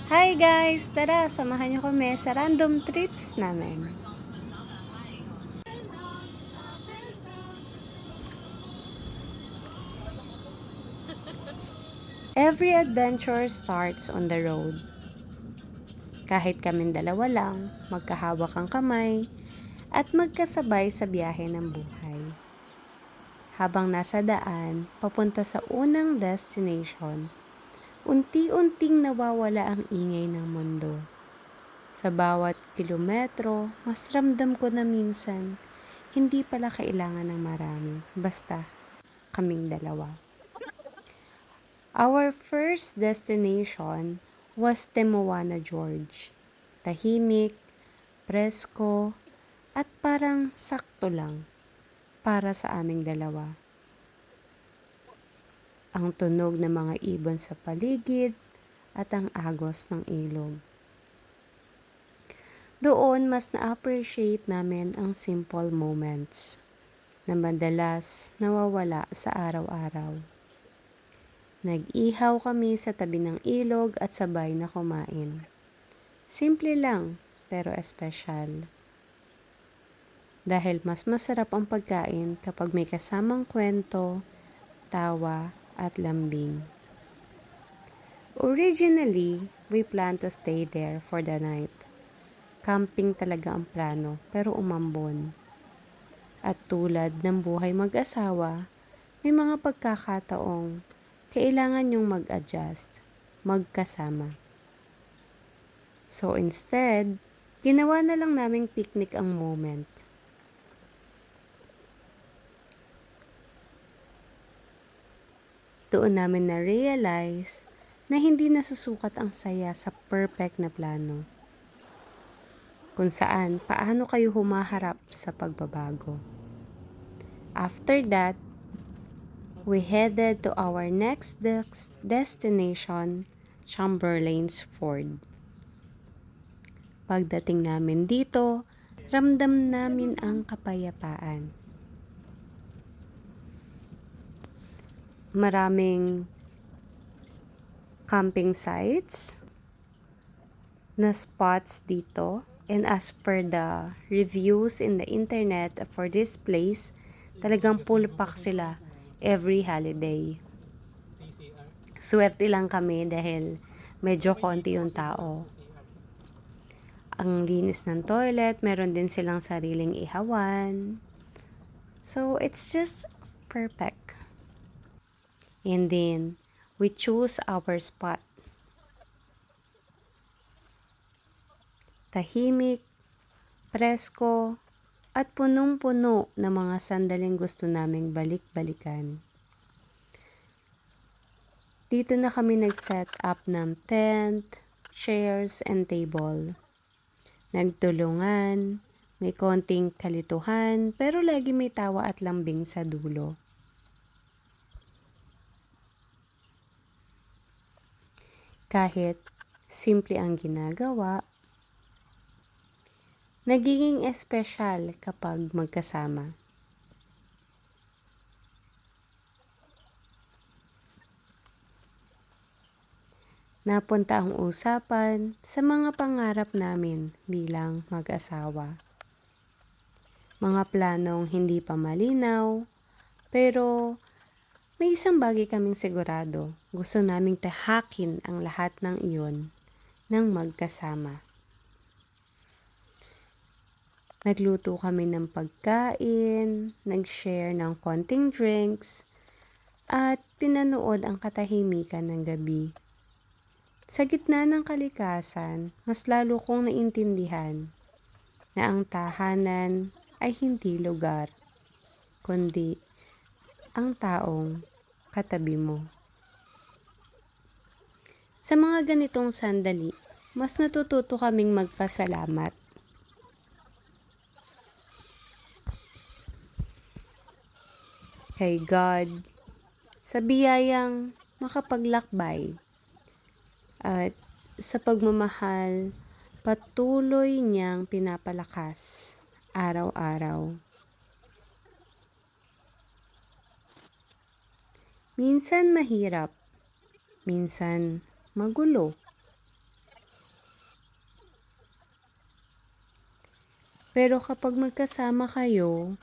Hi guys! Tara, samahan niyo kami sa random trips namin. Every adventure starts on the road. Kahit kaming dalawa lang, magkahawak ang kamay, at magkasabay sa biyahe ng buhay. Habang nasa daan, papunta sa unang destination, unti-unting nawawala ang ingay ng mundo. Sa bawat kilometro, mas ramdam ko na minsan, hindi pala kailangan ng marami, basta kaming dalawa. Our first destination was Te Moana Gorge. Tahimik, presko, at parang sakto lang para sa aming dalawa. Ang tunog ng mga ibon sa paligid at ang agos ng ilog. Doon mas na-appreciate namin ang simple moments na madalas nawawala sa araw-araw. Nag-ihaw kami sa tabi ng ilog at sabay na kumain. Simple lang, pero espesyal. Dahil mas masarap ang pagkain kapag may kasamang kwento, tawa, at lambing. Originally, we planned to stay there for the night. Camping talaga ang plano, pero umambon. At tulad ng buhay mag-asawa, may mga pagkakataong kailangan yung mag-adjust, magkasama. So instead, ginawa na lang naming picnic ang moment. Doon namin na-realize na hindi nasusukat ang saya sa perfect na plano. Kung saan, paano kayo humaharap sa pagbabago. After that, we headed to our next destination, Chamberlain's Ford. Pagdating namin dito, ramdam namin ang kapayapaan. Maraming camping sites na spots dito, and as per the reviews in the internet for this place, talagang full pack sila every holiday. Swerte lang kami dahil medyo konti yung tao. Ang linis ng toilet, meron din silang sariling ihawan. So, it's just perfect. And then, we choose our spot. Tahimik, presko, at punong-puno ng mga sandaling gusto naming balik-balikan. Dito na kami nag-set up ng tent, chairs, and table. Nagtulungan, may konting kalituhan, pero lagi may tawa at lambing sa dulo. Kahit simple ang ginagawa, nagiging espesyal kapag magkasama. Napunta ang usapan sa mga pangarap namin bilang mag-asawa. Mga planong hindi pa malinaw, pero may isang bagay kaming sigurado. Gusto naming tahakin ang lahat ng iyon ng magkasama. Nagluto kami ng pagkain, nag-share ng konting drinks, at pinanood ang katahimikan ng gabi. Sa gitna ng kalikasan, mas lalo kong naintindihan na ang tahanan ay hindi lugar, kundi ang taong katabi mo. Sa mga ganitong sandali, mas natututo kaming magpasalamat. Kay God, sa biyayang makapaglakbay, at sa pagmamahal, patuloy niyang pinapalakas araw-araw. Minsan mahirap, minsan magulo, Pero kapag magkasama kayo,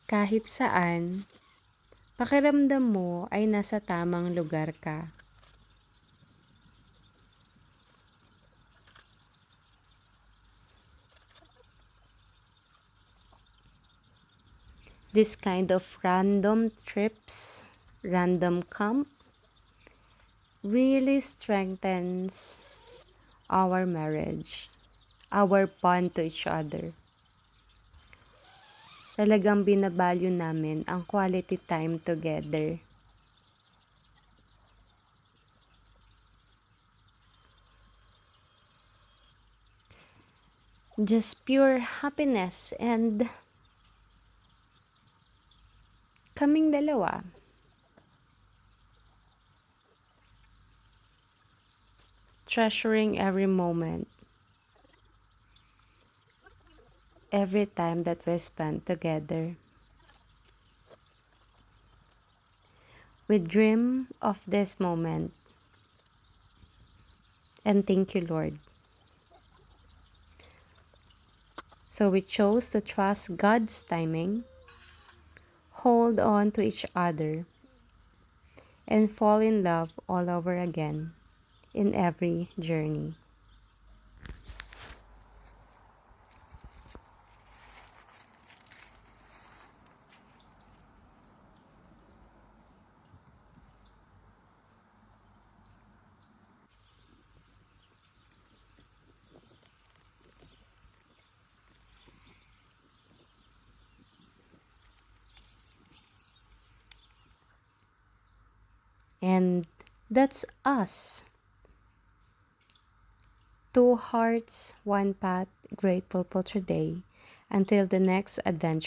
kahit saan, pakiramdam mo ay nasa tamang lugar ka. This kind of random trips, random camp, really strengthens our marriage, our bond to each other. Talagang binavalue namin ang quality time together. Just pure happiness and kaming dalawa. Treasuring every moment, every time that we spend together. We dream of this moment. And thank you, Lord. So we chose to trust God's timing, hold on to each other, and fall in love all over again in every journey. And that's us. Two hearts, one path, grateful for today. Until the next adventure.